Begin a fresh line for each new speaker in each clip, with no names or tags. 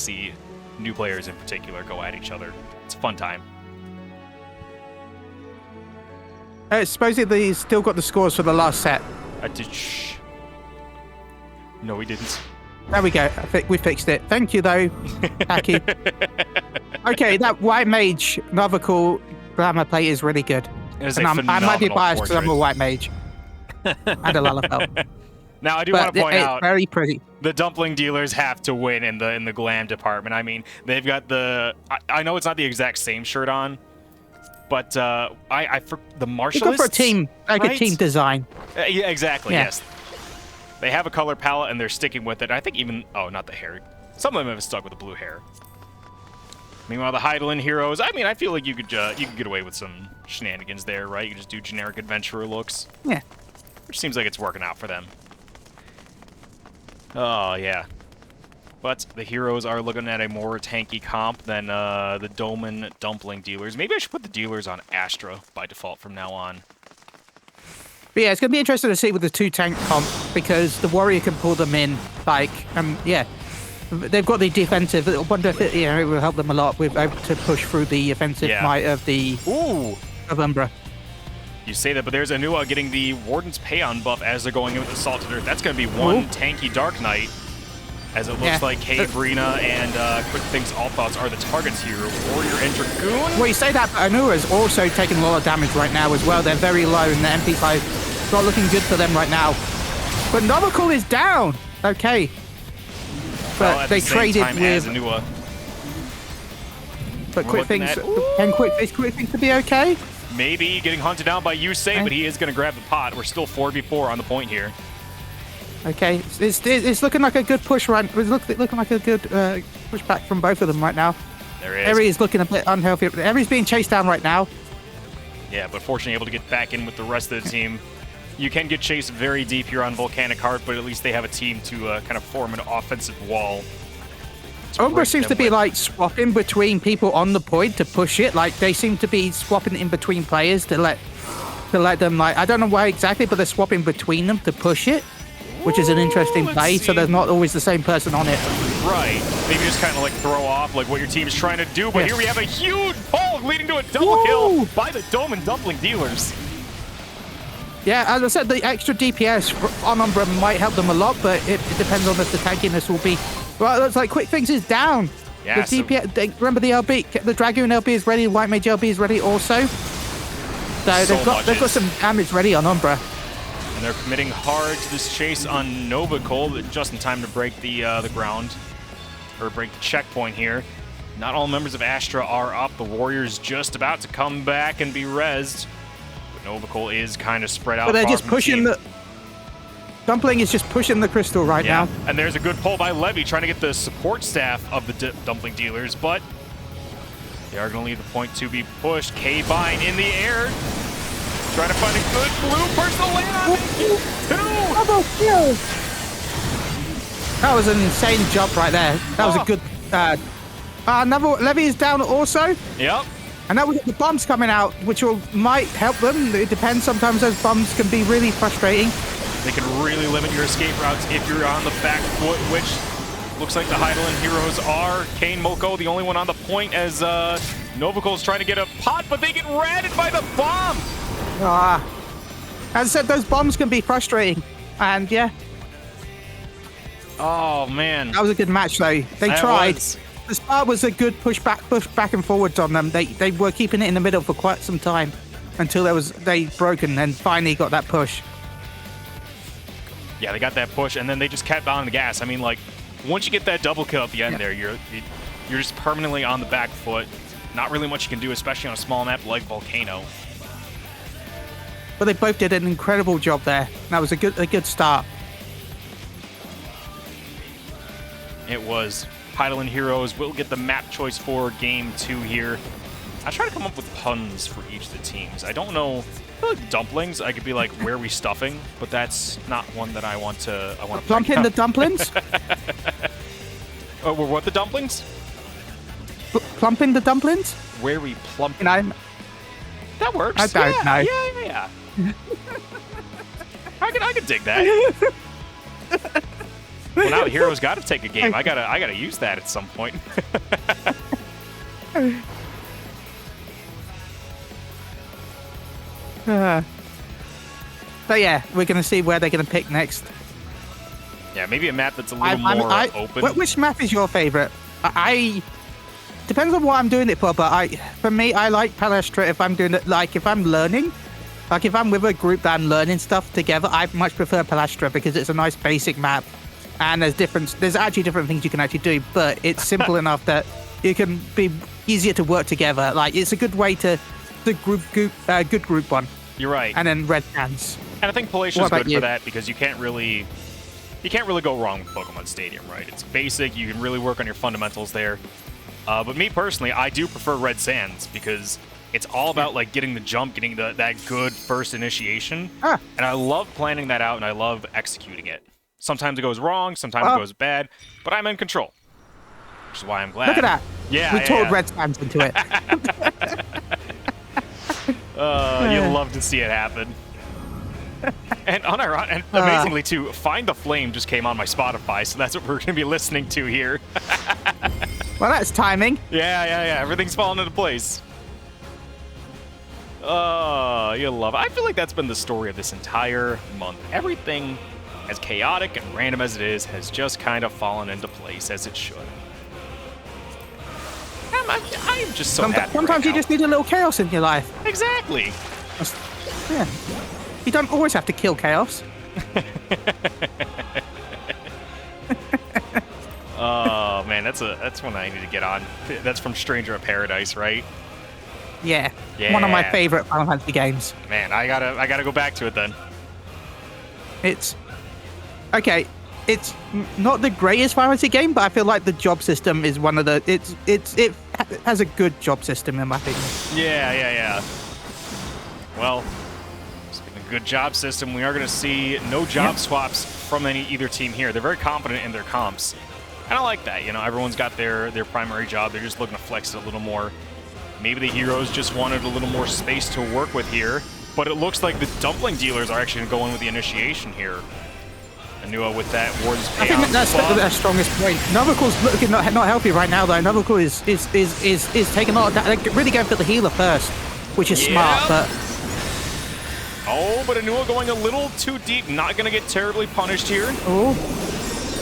see new players in particular go at each other. It's a fun time.
Supposedly he's still got the scores for the last set.
I did. No, we didn't.
There we go. I think we fixed it. Thank you, though, Taki. Okay, that white mage Novical glamour plate is really good.
It
And I might be biased because I'm a white mage. And a Lalafell.
Now, I do want to point out,
very pretty.
The Dumpling dealers have to win in the glam department. I mean, they've got the... I know it's not the exact same shirt on, but for the martialists...
You go for a team, like
right?
a team design.
Yeah, exactly,
yeah.
Yes. They have a color palette, and they're sticking with it. I think even... Oh, not the hair. Some of them have stuck with the blue hair. Meanwhile, the Hydaelyn heroes... I mean, I feel like you could get away with some shenanigans there, right? You can just do generic adventurer looks.
Yeah.
Which seems like it's working out for them. Oh, yeah. But the heroes are looking at a more tanky comp than the Doman Dumpling dealers. Maybe I should put the dealers on Astra by default from now on.
But yeah, it's going to be interesting to see with the 2 tank comp, because the warrior can pull them in, like, yeah. They've got the defensive. I wonder if it will help them a lot with to push through the offensive might of the of Umbra.
You say that, but there's Anua getting the Warden's Payon buff as they're going in with the Salted Earth. That's going to be one tanky Dark Knight, as it looks like Cave Brina and Quick Things All Thoughts are the targets here. Warrior and Dragoon.
Well, you say that, but Anua is also taking a lot of damage right now as well. They're very low, and the MP5 not looking good for them right now. But Novical is down. Okay. But they traded with
Anua.
But Quick Things can Quick Things to be okay?
Maybe getting hunted down by Yusei, but he is going to grab the pot. We're still 4v4 on the point here.
Okay, it's looking like a good push right. It's looking like a good pushback from both of them right now.
There is.
Eri is looking a bit unhealthy. Eri's being chased down right now.
Yeah, but fortunately able to get back in with the rest of the team. You can get chased very deep here on Volcanic Heart, but at least they have a team to kind of form an offensive wall.
Umbra seems to be like swapping between people on the point to push it. Like they seem to be swapping in between players to let them, like, I don't know why exactly, but they're swapping between them to push it, which is an interesting play. So there's not always the same person on it.
Right. Maybe just kind of like throw off like what your team is trying to do. But here we have a huge pull leading to a double kill by the Doman Dumpling dealers.
Yeah, as I said, the extra DPS on Umbra might help them a lot, but it depends on if the tankiness will be. Well, it looks like Quick Things is down.
Yeah,
the DPS, remember the LB, the Dragoon LB is ready, White Mage LB is ready also. So they've got some damage ready on Umbra.
And they're committing hard to this chase on Novical, just in time to break the ground, or break the checkpoint here. Not all members of Astra are up. The Warriors just about to come back and be rezzed. Novical is kind of spread out.
But they're just pushing the... Dumpling is just pushing the crystal right now.
And there's a good pull by Levy trying to get the support staff of the Dumpling dealers, but they are going to leave the point to be pushed. K-Vine in the air. Trying to find a good blue personal land on two.
Double kill. That was an insane jump right there. That was a good... another Levy is down also.
Yep.
And now we've got the bombs coming out, which might help them. It depends. Sometimes those bombs can be really frustrating.
They can really limit your escape routes if you're on the back foot, which looks like the Hydaelyn heroes are. Kane Moko, the only one on the point, as Novical's trying to get a pot, but they get ratted by the bomb.
As I said, those bombs can be frustrating. And yeah.
Oh, man.
That was a good match, though. They tried. The start was a good push back and forwards on them. They were keeping it in the middle for quite some time until they broken and finally got that push.
Yeah, they got that push, and then they just kept on the gas. I mean, like, once you get that double kill at the end there, you're just permanently on the back foot. Not really much you can do, especially on a small map like Volcano.
But they both did an incredible job there. That was a good start.
It was. Hydaelyn heroes will get the map choice for game 2 here. I try to come up with puns for each of the teams. I don't know. I feel like dumplings, I could be like, where are we stuffing? But that's not one that I want to
plump in the dumplings?
Oh, what, the dumplings?
Plump in the dumplings?
Where we plump.
That
works.
I don't know.
Yeah. I can dig that. Well, now the hero's got to take a game. I gotta use that at some point.
But yeah, we're gonna see where they're gonna pick next.
Yeah, maybe a map that's a little more open.
Which map is your favorite? I depends on what I'm doing it for, but for me, I like Palestra if I'm doing it, like if I'm learning. Like if I'm with a group that I'm learning stuff together, I much prefer Palestra because it's a nice basic map, and there's actually different things you can actually do, but it's simple enough that it can be easier to work together. Like it's a good way to good group one.
You're right.
And then Red Hands.
And I think Palacia's good for that because you can't really go wrong with Pokemon Stadium, right? It's basic. You can really work on your fundamentals there. But me personally, I do prefer Red Sands because it's all about like getting the jump, getting that good first initiation. And I love planning that out and I love executing it. Sometimes it goes wrong, sometimes it goes bad, but I'm in control. Which is why I'm glad.
Look at that.
Yeah.
We toured Red Sands into it.
You'll love to see it happen. And amazingly too, Find the Flame just came on my Spotify, so that's what we're going to be listening to here.
Well, that's timing.
Yeah. Everything's falling into place. You'll love it. I feel like that's been the story of this entire month. Everything, as chaotic and random as it is, has just kind of fallen into place as it should. I'm just so happy.
Sometimes you just need a little chaos in your life.
Exactly.
Yeah. You don't always have to kill chaos.
Oh man, that's one I need to get on. That's from Stranger of Paradise, right?
Yeah. One of my favorite Final Fantasy games.
Man, I gotta go back to it then.
It's okay. It's not the greatest Final Fantasy game, but I feel like the job system is one of the. It has a good job system in my opinion.
Yeah. Well, speaking of good job system, we are going to see no job swaps from either team here. They're very confident in their comps, and I like that. You know, everyone's got their primary job. They're just looking to flex it a little more. Maybe the heroes just wanted a little more space to work with here, but it looks like the Dumpling dealers are actually going with the initiation here. Anua with that Warden's Payout.
I think that's their strongest point. Novacool's looking not healthy right now, though. Novacool is taking a lot of that. They're really going for the healer first, which is smart, but...
Oh, but Anua going a little too deep. Not going to get terribly punished here.
Oh.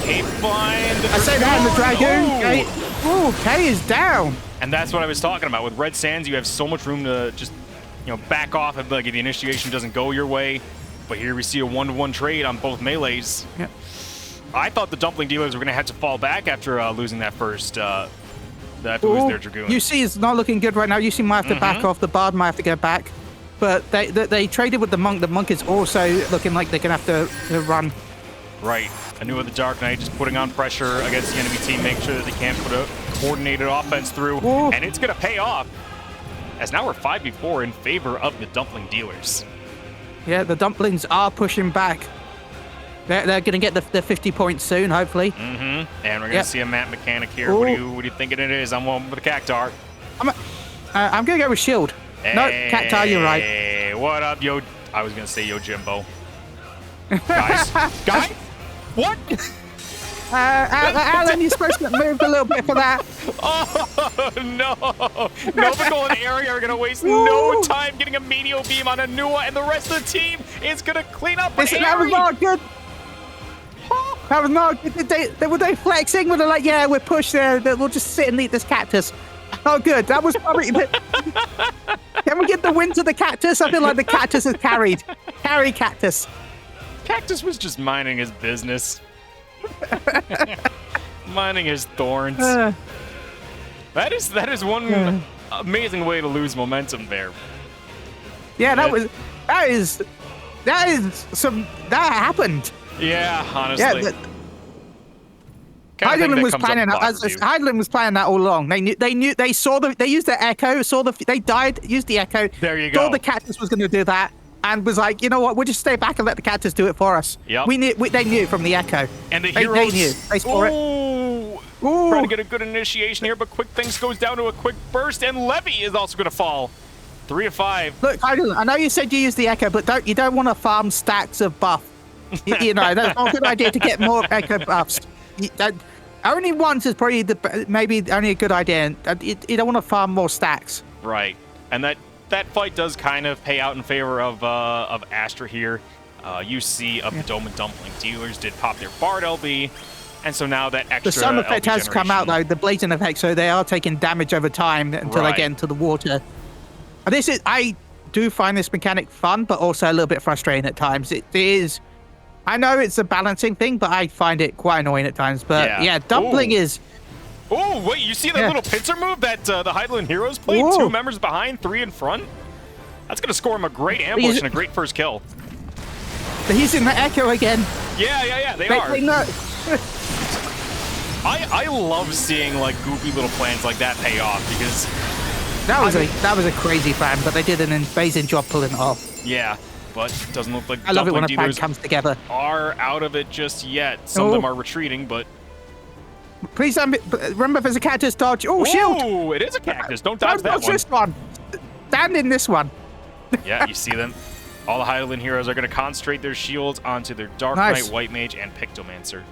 Cape Bind.
I say that in the Dragoon. Oh, K is down.
And that's what I was talking about. With Red Sands, you have so much room to just, back off if the initiation doesn't go your way. But here we see a 1-to-1 trade on both melees.
Yeah.
I thought the Dumpling dealers were going to have to fall back after losing that first, after losing their Dragoon.
UC is not looking good right now. UC might have to back off. The Bard might have to go back. But they traded with the Monk. The Monk is also looking like they're going to have to run.
Right. Anua the Dark Knight just putting on pressure against the enemy team, make sure that they can't put a coordinated offense through.
Ooh.
And it's going to pay off. As now we're 5v4 in favor of the Dumpling dealers.
Yeah, the Dumplings are pushing back. They're going to get the 50 points soon, hopefully.
And we're going to see a map mechanic here. What do you thinking it is? I'm one with the Cactar.
I'm going to go with Shield.
Hey,
No, Cactar, you're right.
Hey, what up, Yo? I was going to say Yo Jimbo. Guys? What?
Alan, you're supposed to move a little bit for that.
Oh, no. Novacool and Area are going to waste no time getting a Meteor Beam on Anua, and the rest of the team is going to clean up on
That was not good. That was not good. Were they flexing? Were they like, yeah, we're pushed there. We'll just sit and eat this cactus. Not good. That was probably... Can we get the win to the cactus? I feel like the cactus is carried. Carry cactus.
Cactus was just minding his business. Minding his thorns. That is one amazing way to lose momentum there.
Yeah, that happened.
Yeah, honestly.
Yeah, Hydaelyn was planning that all along. They used their echo, they died, used the echo.
There you go.
Thought the cactus was going to do that. And was like, you know what? We'll just stay back and let the cactus do it for us.
Yep.
They knew from the echo.
And the heroes... They knew.
They saw it.
Ooh. Trying to get a good initiation here, but Quick Things goes down to a quick burst, and Levy is also going to fall. 3 of 5.
Look, I know you said you used the echo, but you don't want to farm stacks of buff You know, that's not a good idea to get more echo buffs. Only once is probably maybe only a good idea. You don't want to farm more stacks.
Right, and that fight does kind of pay out in favor of Astra here. You see up the Doman Dumpling dealers did pop their Bard LB, and so now that extra
the sun effect
LB
has come out though, the blazing effect, so they are taking damage over time until they get into the water. And I do find this mechanic fun, but also a little bit frustrating at times. It is. I know it's a balancing thing, but I find it quite annoying at times. But yeah, Dumpling is.
Oh, wait, you see that little pincer move that the Hydaelyn heroes played? 2 members behind, 3 in front? That's going to score him a great ambush and a great first kill.
But he's in the echo again.
Yeah, they are. I love seeing like goofy little plans like that pay off because
that was a crazy plan, but they did an amazing job pulling it off.
Yeah, but it doesn't look like
I love it when a plan
dealers
comes together.
are out of it just yet. Some of them are retreating, but
please remember if there's a cactus dodge. Oh, shield!
Oh, it is a cactus. Don't dodge that one.
This one. Stand in this one.
Yeah, you see them. All the Hydaelyn heroes are going to concentrate their shields onto their Dark Knight, White Mage, and Pictomancer.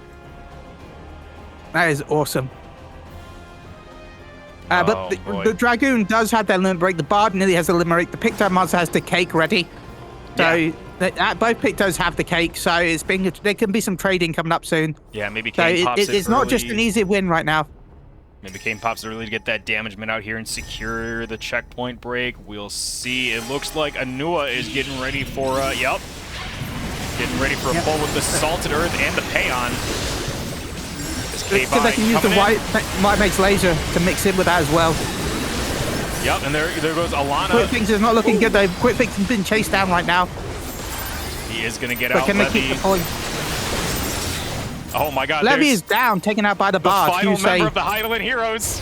That is awesome. But the Dragoon does have that limit break. The Bard nearly has the limit break. The Pictomancer has the cake ready. So both Pictos have the cake. So there can be some trading coming up soon.
Yeah, maybe Kane pops
it's not just an easy win right now.
Maybe Kane pops it early to get that damagement out here and secure the checkpoint break. We'll see. It looks like Anua is getting ready for, getting ready for a pull with the Salted Earth and the Payon.
Because they can use the White Mage's laser to mix in with that as well.
Yep, and there goes Alana.
Quickfix is not looking good though. Quickfix has been chased down right now.
He is going to get out
Can
Levy.
they keep the point?
Oh my god.
Levy is down, taken out by the Bard.
The final member of the Hydaelyn heroes.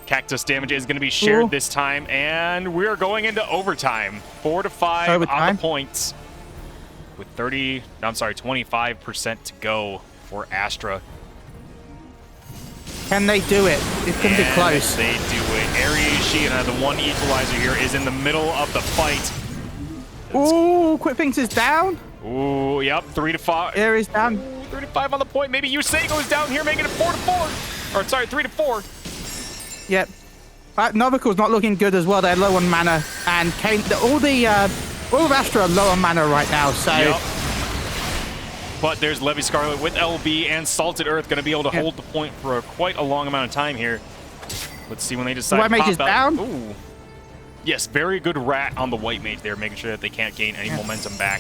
Cactus damage is going to be shared this time, and we're going into overtime. 4 to 5 on the points. With 25% to go for Astra.
Can they do it? It's going to be close.
They do it. Ariashi, and the one equalizer here, is in the middle of the fight.
Ooh, Quickfix is down.
Ooh, yep, 3 to 5.
Ares down.
3 to 5 on the point. Maybe Yusei goes down here, making it 4 to 4. Or sorry, 3 to 4.
Yep. Novico's not looking good as well. They're low on mana, and Kane. All of Astra are low on mana right now. So.
Yep. But there's Levy Scarlet with LB and Salted Earth going to be able to hold the point for quite a long amount of time here. Let's see when they decide
White
to pop
Mage is down.
Ooh. Yes, very good rat on the White Mage there, making sure that they can't gain any momentum back.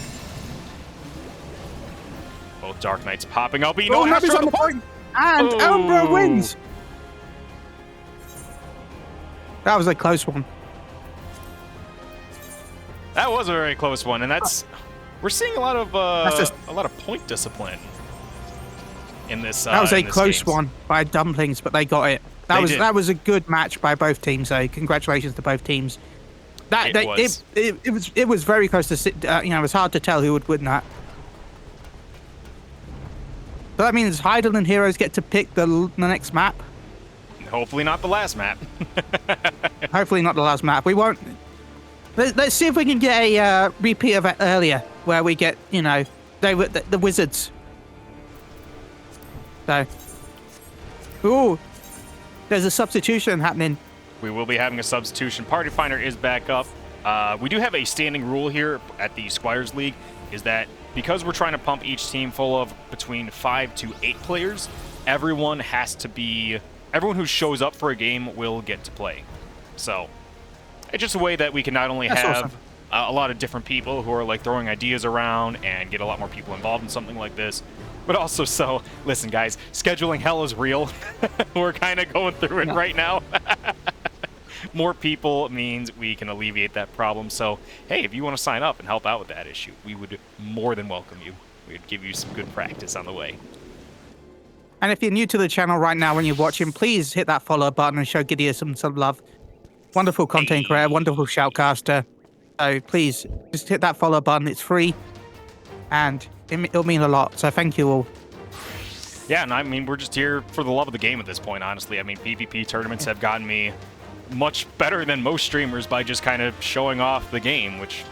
Both Dark Knights popping up. But you know, Astra on the point.
And Umbra wins. That was a close one.
That was a very close one, and that's we're seeing a lot of point discipline in this.
That was a close one by Dumplings, but they got it. That was a good match by both teams. So congratulations to both teams. It was very close to sit. It was hard to tell who would win that. But that means Hydaelyn heroes get to pick the next map.
Hopefully not the last map.
Hopefully not the last map. We won't. Let's see if we can get a repeat of it earlier, where we get the Wizards. So, there's a substitution happening.
We will be having a substitution. Party Finder is back up. We do have a standing rule here at the Squires League, is that because we're trying to pump each team full of between 5 to 8 players, everyone who shows up for a game will get to play. So it's just a way that we can not only have a lot of different people who are like throwing ideas around and get a lot more people involved in something like this, but also listen guys, scheduling hell is real. We're kind of going through it right now. More people means we can alleviate that problem. So, hey, if you want to sign up and help out with that issue, we would more than welcome you. We'd give you some good practice on the way.
And if you're new to the channel right now when you're watching, please hit that follow button and show Gideon some love. Wonderful content creator, wonderful shoutcaster. So please, just hit that follow button. It's free, and it'll mean a lot. So thank you all.
Yeah, and I mean, we're just here for the love of the game at this point, honestly. I mean, PvP tournaments have gotten me much better than most streamers by just kind of showing off the game, which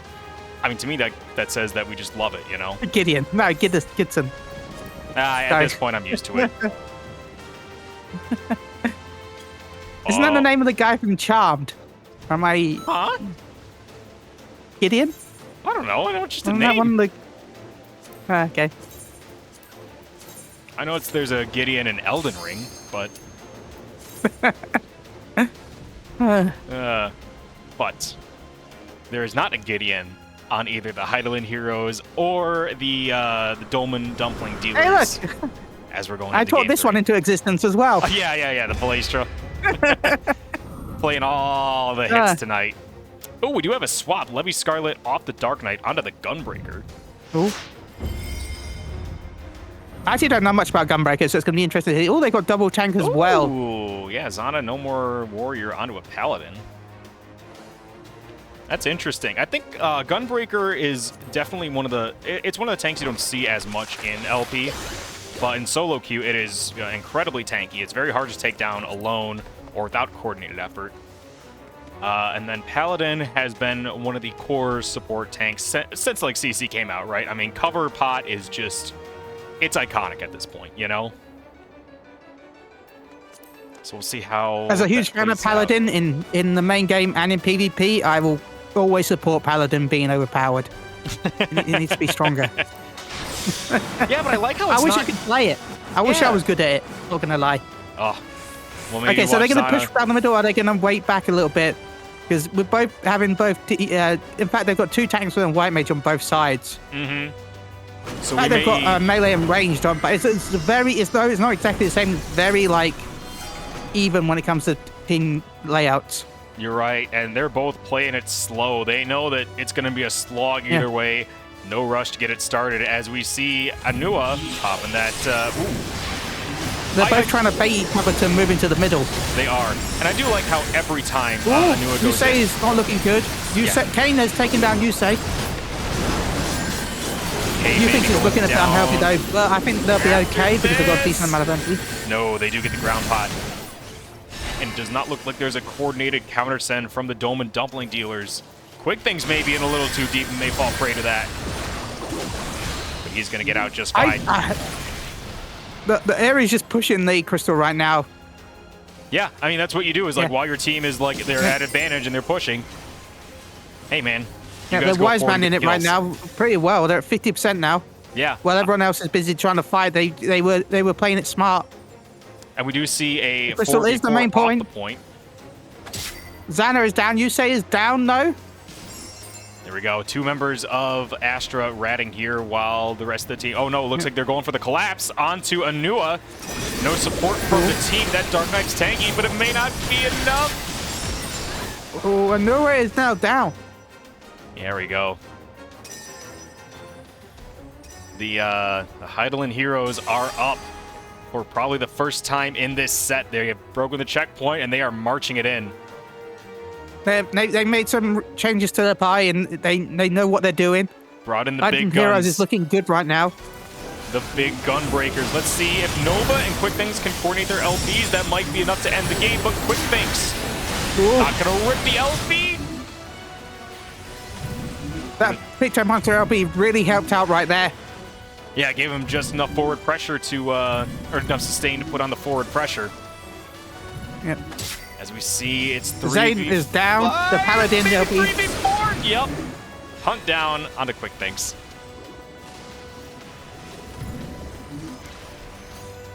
I mean, to me, that says that we just love it, you know?
Gideon. No, Gidson.
At this point, I'm used to it.
Isn't that the name of the guy from Charmed? Or am I...
Huh?
Gideon?
I don't know. I know it's just a
Isn't
name.
that one of the... okay.
I know there's a Gideon in Elden Ring, but... but there is not a Gideon on either the Hydaelyn heroes or the Doman Dumpling dealers.
Hey, look!
As we're going
I
into
taught
game
this
3.
one into existence as well.
Yeah, the Palestra. Playing all the hits tonight. Oh, we do have a swap. Levy Scarlet off the Dark Knight onto the Gunbreaker.
Ooh. I actually don't know much about Gunbreaker, so it's going to be interesting to hear. Oh, they got double tank as well.
Ooh, yeah, Zana, no more Warrior onto a Paladin. That's interesting. I think Gunbreaker is definitely one of the... It's one of the tanks you don't see as much in LP, but in solo queue, it is incredibly tanky. It's very hard to take down alone or without coordinated effort. And then Paladin has been one of the core support tanks since like CC came out, right? I mean, Cover Pot is just... It's iconic at this point, you know? So we'll see how...
As a huge fan of Paladin in the main game and in PvP, I will always support Paladin being overpowered. It needs to be stronger.
Yeah, but I like how it's
I wish I could play it. I wish I was good at it, not gonna lie.
Oh. Well, maybe
okay, so they're gonna
Zana.
push down the middle, or they're gonna wait back a little bit? Because we're both having both... in fact, they've got 2 tanks with a white mage on both sides.
Mm-hmm. So
In fact, they've got melee and ranged on, but it's not exactly the same. It's very like even when it comes to team layouts.
You're right, and they're both playing it slow. They know that it's going to be a slog either way. No rush to get it started. As we see Anua popping that.
They're both trying to bait each other to move into the middle.
They are, and I do like how every time Anua goes
Yusei is not looking good. Kane has taken down Yusei. You think he's looking at the unhealthy though? Well, I think they'll be okay because they've got a decent amount of MP.
No, they do get the ground pot. And it does not look like there's a coordinated counter send from the Doman Dumpling dealers. Quick Things may be in a little too deep and may fall prey to that. But he's going to get out just fine.
The area's just pushing the crystal right now.
Yeah, I mean, that's what you do is like while your team is like they're at advantage and they're pushing. Hey, man.
Yeah, they're wise man in it right now pretty well. They're at 50% now.
Yeah.
While everyone else is busy trying to fight, they were playing it smart.
And we do see a
Crystal is the main point.
The point.
Xana is down. Yusei is down though.
There we go. 2 members of Astra ratting here while the rest of the team... Oh, no. It looks like they're going for the collapse onto Anua. No support from the team. That Dark Knight's tanky, but it may not be enough.
Oh, Anua is now down.
There we go. The Hydaelyn heroes are up for probably the first time in this set. They have broken the checkpoint, and they are marching it in.
They made some changes to their pie, and they know what they're doing.
Brought in the big guns.
Heroes is looking good right now.
The big gun breakers. Let's see if Nova and Quick Things can coordinate their LPs. That might be enough to end the game, but Quick Things not going to rip the LP.
That Picture Monster LP really helped out right there.
Yeah, it gave him just enough forward pressure to, or enough sustain to put on the forward pressure.
Yep.
As we see, it's 3v...
Zane is down. The Paladin LP.
3v4! Yep. Hunt down onto Quick Things.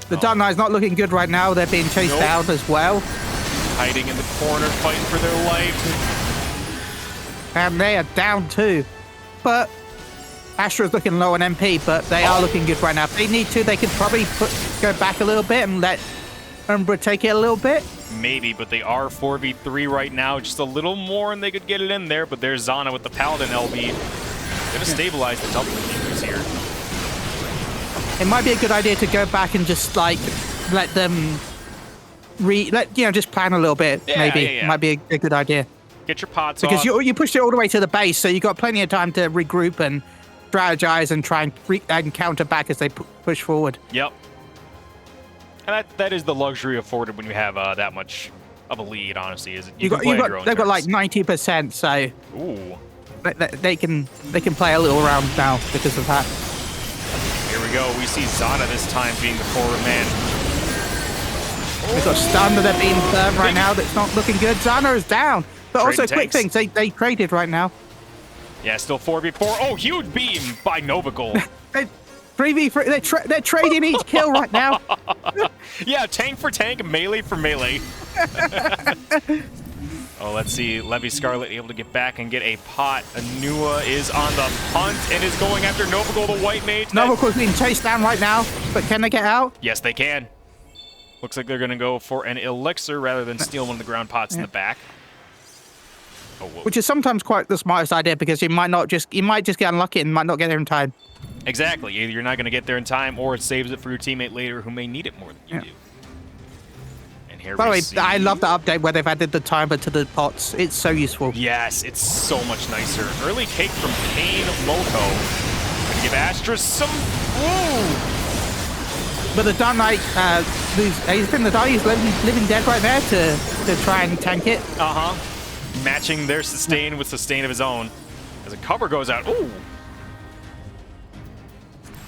The Dark Knight's not looking good right now. They're being chased down as well.
Hiding in the corner, fighting for their life.
And they are down too. But Astra's looking low on MP, but they are looking good right now. If they need to, they could probably go back a little bit and let Umbra take it a little bit.
Maybe, but they are 4v3 right now. Just a little more and they could get it in there, but there's Zana with the Paladin LB. Gonna stabilize the Dumpling defense here.
It might be a good idea to go back and just like let them just plan a little bit. Maybe it might be a good idea.
Get your pots
because
off.
you pushed it all the way to the base, so you got plenty of time to regroup and strategize and try and counter back as they push forward.
Yep. And that is the luxury afforded when you have that much of a lead. Honestly, is they've got
like 90%. So.
Ooh.
they can play a little around now because of that.
Here we go. We see Zana this time being the forward man.
They've got stun, but they're being burnt right now. That's not looking good. Zana is down. But
Trading
also, quick
tanks.
things. They traded right now.
Yeah, still 4v4. Oh, huge beam by Novagol.
3v3. They're trading each kill right now.
Yeah, tank for tank, melee for melee. Oh, let's see. Levy Scarlet able to get back and get a pot. Anua is on the punt and is going after Novagol, the white mage.
Novagol's being chased down right now, but can they get out?
Yes, they can. Looks like they're going to go for an elixir rather than steal one of the ground pots in the back. Oh, whoa.
Which is sometimes quite the smartest idea because you might just get unlucky and might not get there in time.
Exactly. Either you're not going to get there in time or it saves it for your teammate later who may need it more than you do. And here
By the
we
way,
see...
I love the update where they've added the timer to the pots. It's so useful.
Yes, it's so much nicer. Early cake from Kane Moko. Gonna give Astra some... Woo!
But the Dark Knight, he's living dead right there to try and tank it.
Uh-huh. Matching their sustain with sustain of his own. As a cover goes out. Ooh!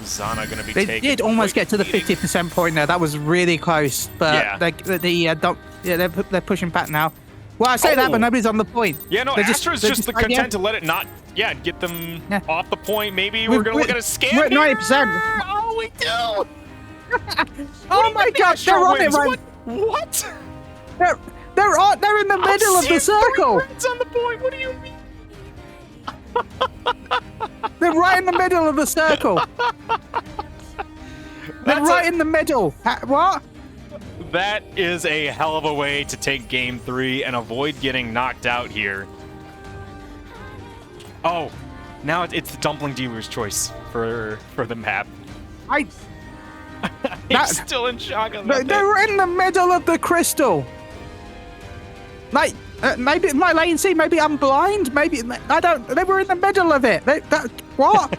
Zana gonna be taken.
They did almost get to the 50% point there. That was really close. But they're pushing back now. Well, I say that, but nobody's on the point.
Yeah, no, Astra's just the content to let it not... Yeah, get them off the point. Maybe we're gonna look at a scam.
We're at 90%.
Oh, we do!
Oh my gosh, they're on it right.
What?
They're in the middle of the circle.
Reds on the point. What do you mean?
They're right in the middle of the circle. They're right in the middle. What?
That is a hell of a way to take game 3 and avoid getting knocked out here. Oh, now it's the Dumpling dealer's choice for the map. I'm still in shock on that.
They're in the middle of the crystal. Like, maybe my latency, maybe I'm blind, maybe I don't. They were in the middle of it. What?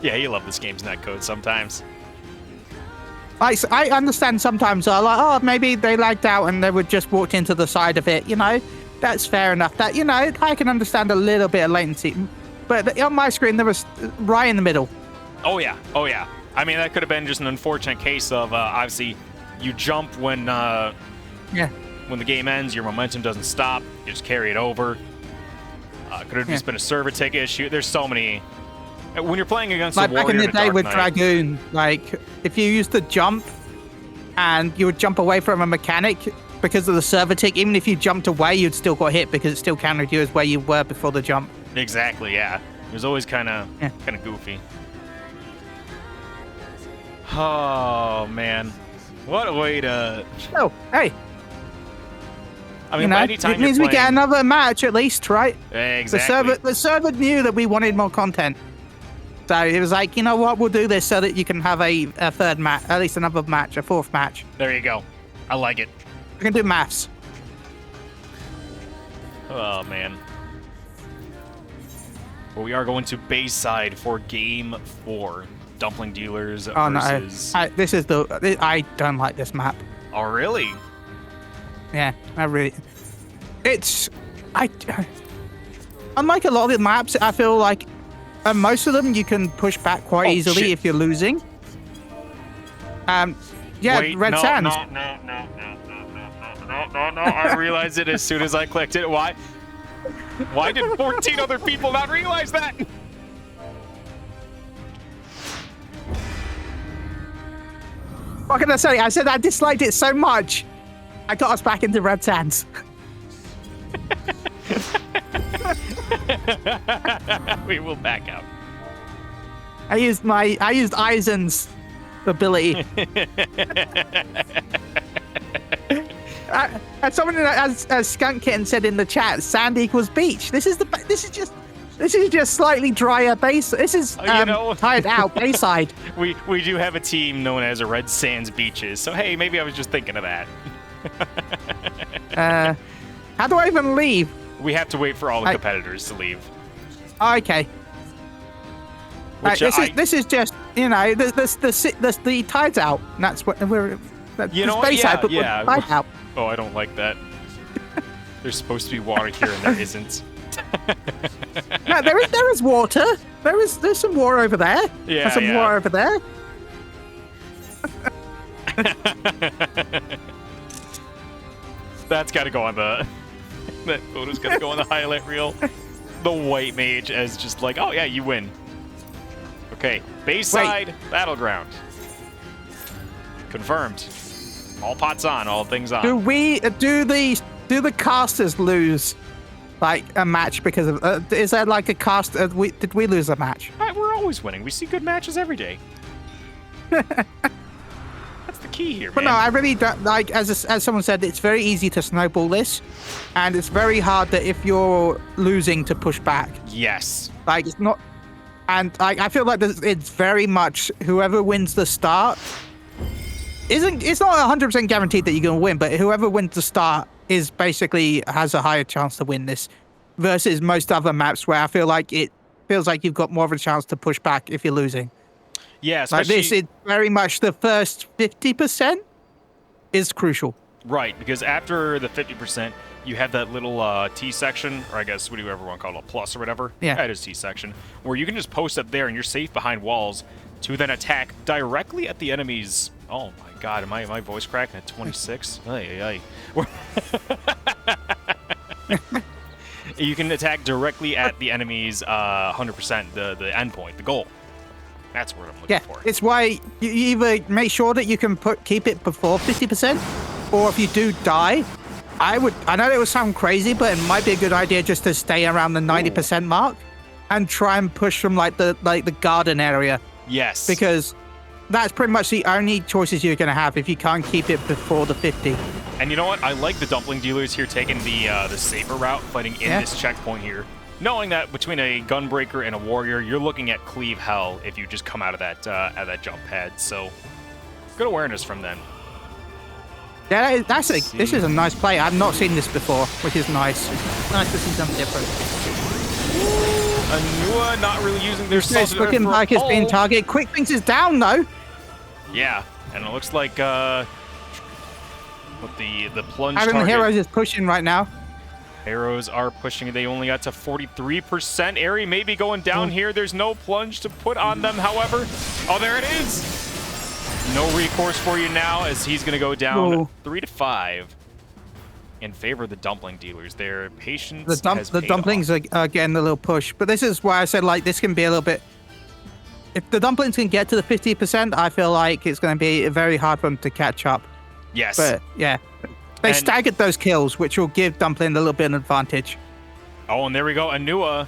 Yeah, you love this game's netcode sometimes.
I understand sometimes. I'm like, oh, maybe they lagged out and they would just walked into the side of it. You know, that's fair enough. That I can understand a little bit of latency, but on my screen there was right in the middle.
Oh yeah, oh yeah. I mean, that could have been just an unfortunate case of obviously you jump when when the game ends, your momentum doesn't stop. You just carry it over. Could have just been a server tick issue. There's so many. When you're playing against
like
a warrior
back in the day with
Knight,
Dragoon, like if you used to jump and you would jump away from a mechanic because of the server tick, even if you jumped away, you'd still got hit because it still counted you as where you were before the jump.
Exactly, yeah. It was always kind of goofy. Oh man, what a way to.
Oh, hey.
I mean, anytime
it means
you're
we get another match at least, right?
Exactly.
The server knew that we wanted more content, so it was like, you know what, we'll do this so that you can have a third match, at least another match, a fourth match.
There you go. I like it.
We can do maths.
Oh man. Well, we are going to Bayside for game 4. Dumpling dealers versus...
No, this is I don't like this map.
Oh, really?
Yeah, I really... Unlike a lot of the maps, I feel like most of them you can push back quite easily if you're losing.
Wait,
Red Sands.
No. I realized it as soon as I clicked it. Why did 14 other people not realize that?
What can I say? I said I disliked it so much. I got us back into Red Sands.
We will back out.
I used Eisen's ability. Someone as Skunk Kitten said in the chat, sand equals beach. This is just slightly drier base. This is tired out Bayside.
We do have a team known as Red Sands Beaches. So hey, maybe I was just thinking of that.
How do I even leave?
We have to wait for all the competitors to leave.
Okay. This is just the tide's out. And that's what we're. Bayside,
yeah.
Tide's out.
Oh, I don't like that. There's supposed to be water here and there isn't.
No, there is water. There's some water over there.
Yeah,
There's some water over there.
That's got to go on the... That photo's got to go on the highlight reel. The white mage as just like, oh yeah, you win. Okay, Bayside Battleground. Confirmed. All pots on, all things on.
Do the casters lose like a match because of? Is that like a cast? Did we lose a match?
We're always winning. We see good matches every day. That's the key here, man.
But no, I really don't like. As someone said, it's very easy to snowball this, and it's very hard that if you're losing to push back.
Yes.
Like it's not, and I feel like it's very much whoever wins the start. It's not 100% guaranteed that you're going to win, but whoever wins the start is basically has a higher chance to win this versus most other maps where I feel like it feels like you've got more of a chance to push back if you're losing.
Yeah,
like this is very much the first 50% is crucial.
Right, because after the 50%, you have that little T section, or I guess what do you ever want to call it, a plus or whatever?
Yeah.
That is T section, where you can just post up there and you're safe behind walls to then attack directly at the enemy's... Oh my god, am I voice cracking at 26? Ay. You can attack directly at the enemy's 100%, the endpoint, the goal. That's what I'm looking for.
It's why you either make sure that you can keep it before 50%, or if you do die, I know it would sound crazy, but it might be a good idea just to stay around the 90% mark and try and push from like the garden area.
Yes.
Because that's pretty much the only choices you're going to have if you can't keep it before the 50.
And you know what? I like the Dumpling dealers here taking the safer route, fighting in this checkpoint here. Knowing that between a Gunbreaker and a Warrior, you're looking at cleave hell if you just come out of that jump pad. So, good awareness from them.
Yeah, this is a nice play. I've not seen this before, which is nice. It's nice to see something different.
Anua not really using their stuff.
It's looking like it's being targeted. Quick Things is down though.
Yeah, and it looks like with the plunge
Hydaelyn
target.
Heroes is pushing right now.
Arrows are pushing. They only got to 43%. Airy may be going down here. There's no plunge to put on them, however. Oh, there it is. No recourse for you now as he's going to go down 3-5 in favor of the Dumpling dealers. Their patience
the Dumplings are getting a little push. But this is why I said, like, this can be a little bit... If the Dumplings can get to the 50%, I feel like it's going to be very hard for them to catch up.
Yes.
But, yeah. They staggered those kills, which will give Dumpling a little bit of an advantage.
Oh, and there we go. Anua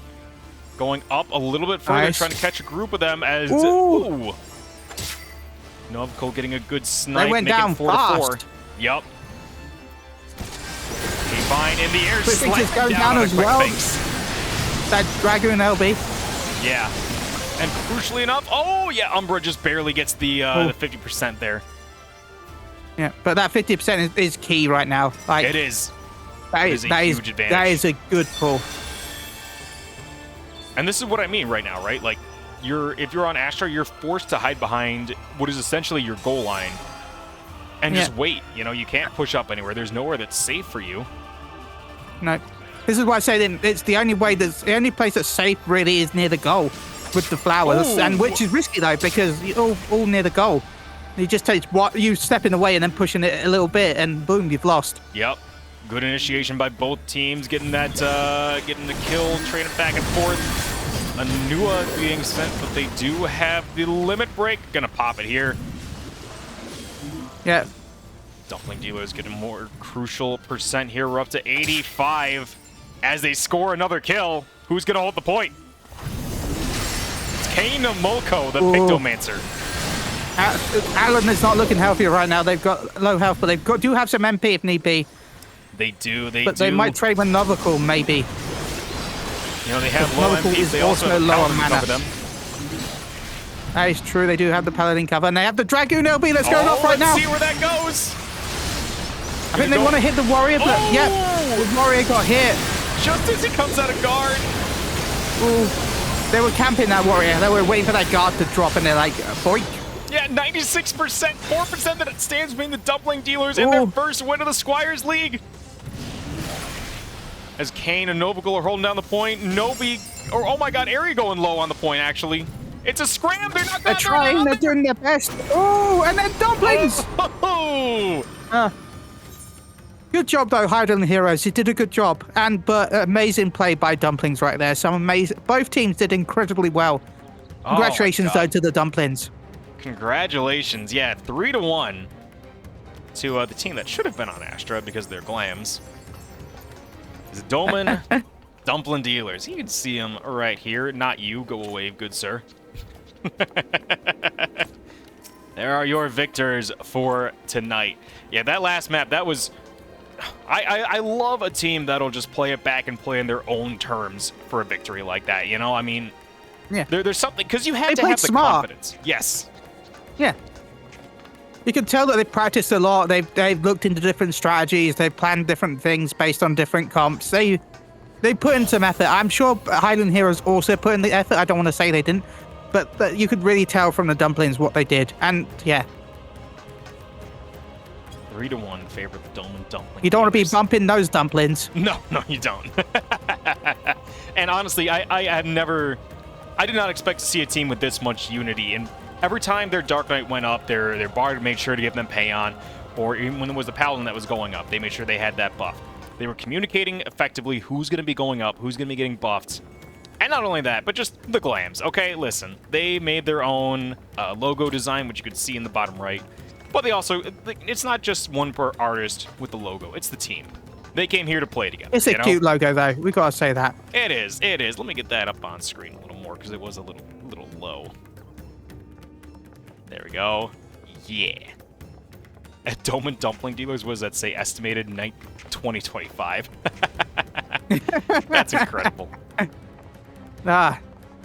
going up a little bit further, trying to catch a group of them as...
Ooh.
Novko getting a good snipe.
They went down
4-4. Yup. Vine in the air.
Quick Fix is going down as well. That Dragoon LB.
Yeah. And crucially enough, Umbra just barely gets the 50% there.
Yeah, but that 50% is key right now. Like,
it is.
That is a huge advantage. That is a good pull.
And this is what I mean right now, right? Like, if you're on Astra, you're forced to hide behind what is essentially your goal line and just wait. You know, you can't push up anywhere. There's nowhere that's safe for you.
No. This is why I say it's the only way the only place that's safe really is near the goal with the flowers, and which is risky though because you're all near the goal. It just takes you stepping away and then pushing it a little bit, and boom, you've lost.
Yep. Good initiation by both teams, getting that, getting the kill, trading back and forth. Anua being sent, but they do have the limit break. Gonna pop it here.
Yeah.
Dumpling dealers getting more crucial percent here. We're up to 85 as they score another kill. Who's gonna hold the point? It's Kane Mulko, the Pictomancer.
Alan is not looking healthy right now. They've got low health, but do have some MP if need be.
They do.
But they might trade with Novical, maybe.
You know, they have low MP. They also have
lower
mana.
mana.
Them.
That is true. They do have the Paladin cover, and they have the Dragoon LB that's going off right now.
Let's see where that goes.
I think they want to hit the Warrior, but yep, the Warrior got hit.
Just as he comes out of guard.
Ooh. They were camping that Warrior. They were waiting for that guard to drop, and they're like, boink.
Yeah, 96%, 4% that it stands between the Dumpling dealers and their first win of the Squires League. as Kane and Novacle are holding down the point. Nobi, or oh my god, Airy going low on the point, actually. It's a scram. They're not
They're trying. They're doing their best. Oh, and then Dumplings.
Oh.
Good job, though, Hydaelyn Heroes. You did a good job. But amazing play by Dumplings right there. Some amazing. Both teams did incredibly well. Congratulations, though, to the Dumplings.
Congratulations. Yeah, 3-1 to the team that should have been on Astra because they're glams. Is Doman Dumpling Dealers. You can see them right here. Not you. Go away, good sir. There are your victors for tonight. Yeah, that last map, that was... I love a team that'll just play it back and play in their own terms for a victory like that, you know? I mean,
yeah.
There's something... Because you had
they
to have the
smart.
confidence. Yes.
Yeah. You can tell that they've practiced a lot. They've looked into different strategies. They've planned different things based on different comps. They put in some effort. I'm sure Hydaelyn Heroes also put in the effort. I don't want to say they didn't. But you could really tell from the Dumplings what they did. And, yeah.
3-1 favor the Doman Dumpling.
You don't want to be bumping those Dumplings.
No, you don't. And honestly, I did not expect to see a team with this much unity. And every time their Dark Knight went up, their Bard made sure to give them Payon. Or even when it was the Paladin that was going up, they made sure they had that buff. They were communicating effectively who's going to be going up, who's going to be getting buffed. And not only that, but just the glams. Okay, listen. They made their own logo design, which you could see in the bottom right. But they also, it's not just one per artist with the logo. It's the team. They came here to play together.
It's a cute logo, though. We got to say that.
It is. Let me get that up on screen a little more, because it was a little low. There we go. Yeah. At Doman Dumpling Dealers, what does that say? Estimated 2025. That's incredible.